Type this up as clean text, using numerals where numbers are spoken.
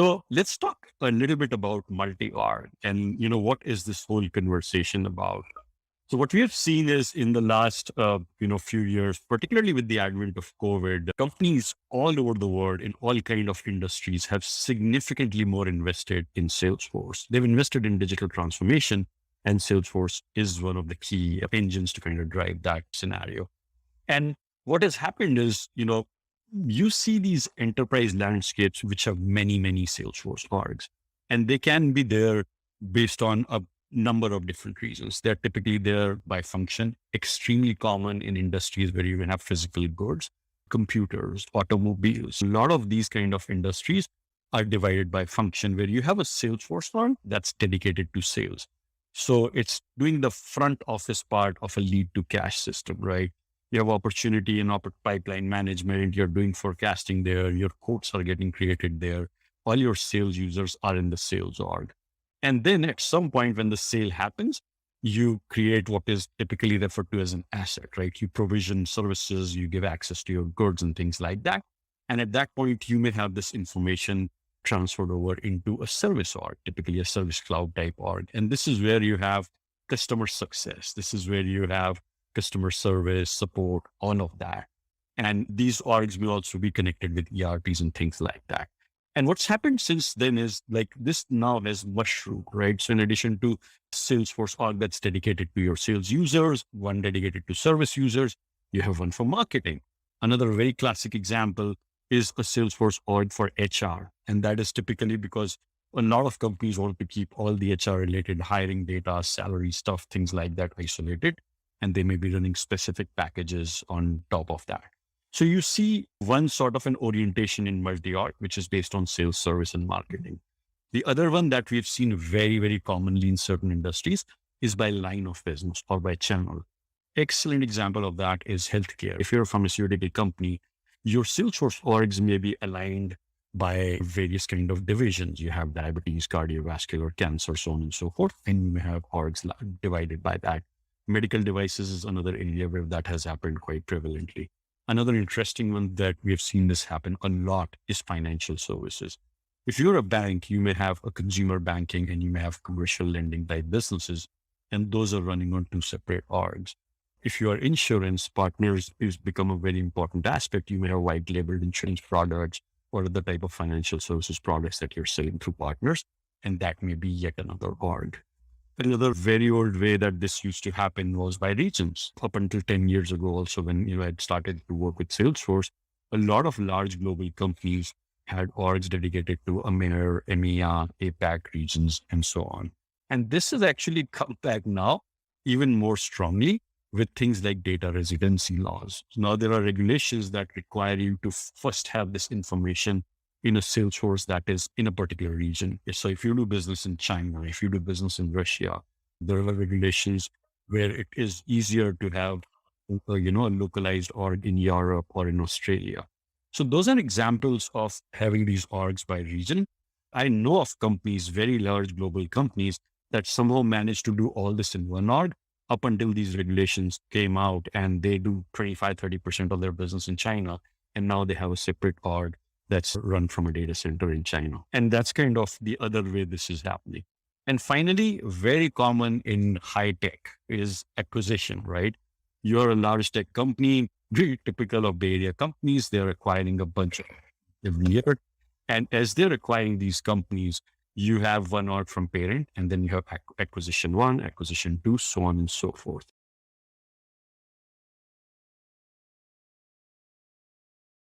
So let's talk a little bit about multi-org and, what is this whole conversation about? So what we have seen is in the last, few years, particularly with the advent of COVID, companies all over the world in all kind of industries have significantly more invested in Salesforce. They've invested in digital transformation, and Salesforce is one of the key engines to kind of drive that scenario. And what has happened is, you see these enterprise landscapes which have many, many Salesforce orgs, and they can be there based on a number of different reasons. They're typically there by function, extremely common in industries where you can have physical goods, computers, automobiles. A lot of these kind of industries are divided by function where you have a Salesforce org that's dedicated to sales. So it's doing the front office part of a lead to cash system, right? You have opportunity in pipeline management. You're doing forecasting there. Your quotes are getting created there. All your sales users are in the sales org. And then at some point when the sale happens, you create what is typically referred to as an asset, right? You provision services, you give access to your goods and things like that. And at that point, you may have this information transferred over into a service org, typically a service cloud type org. And this is where you have customer success. This is where you have customer service, support, all of that. And these orgs may also be connected with ERPs and things like that. And what's happened since then is like this now has mushroomed, right? So in addition to Salesforce org that's dedicated to your sales users, one dedicated to service users, you have one for marketing. Another very classic example is a Salesforce org for HR. And that is typically because a lot of companies want to keep all the HR related hiring data, salary stuff, things like that isolated. And they may be running specific packages on top of that. So you see one sort of an orientation in multi-org, which is based on sales, service, and marketing. The other one that we've seen very, very commonly in certain industries is by line of business or by channel. Excellent example of that is healthcare. If you're a pharmaceutical company, your Salesforce orgs may be aligned by various kind of divisions. You have diabetes, cardiovascular, cancer, so on and so forth. And you may have orgs divided by that. Medical devices is another area where that has happened quite prevalently. Another interesting one that we have seen this happen a lot is financial services. If you're a bank, you may have a consumer banking and you may have commercial lending type businesses, and those are running on two separate orgs. If you are insurance, partners is become a very important aspect. You may have white labeled insurance products or other type of financial services products that you're selling through partners, and that may be yet another org. Another very old way that this used to happen was by regions. Up until 10 years ago, also when I had started to work with Salesforce, a lot of large global companies had orgs dedicated to EMEA, APAC regions, and so on. And this has actually come back now even more strongly with things like data residency laws. So now there are regulations that require you to first have this information in a Salesforce that is in a particular region. So if you do business in China, if you do business in Russia, there are regulations where it is easier to have, a localized org in Europe or in Australia. So those are examples of having these orgs by region. I know of companies, very large global companies, that somehow managed to do all this in one org up until these regulations came out, and they do 25-30% of their business in China. And now they have a separate org that's run from a data center in China. And that's kind of the other way this is happening. And finally, very common in high tech is acquisition, right? You're a large tech company, very typical of Bay Area companies. They're acquiring a bunch of every year. And as they're acquiring these companies, you have one org from parent, and then you have acquisition one, acquisition two, so on and so forth.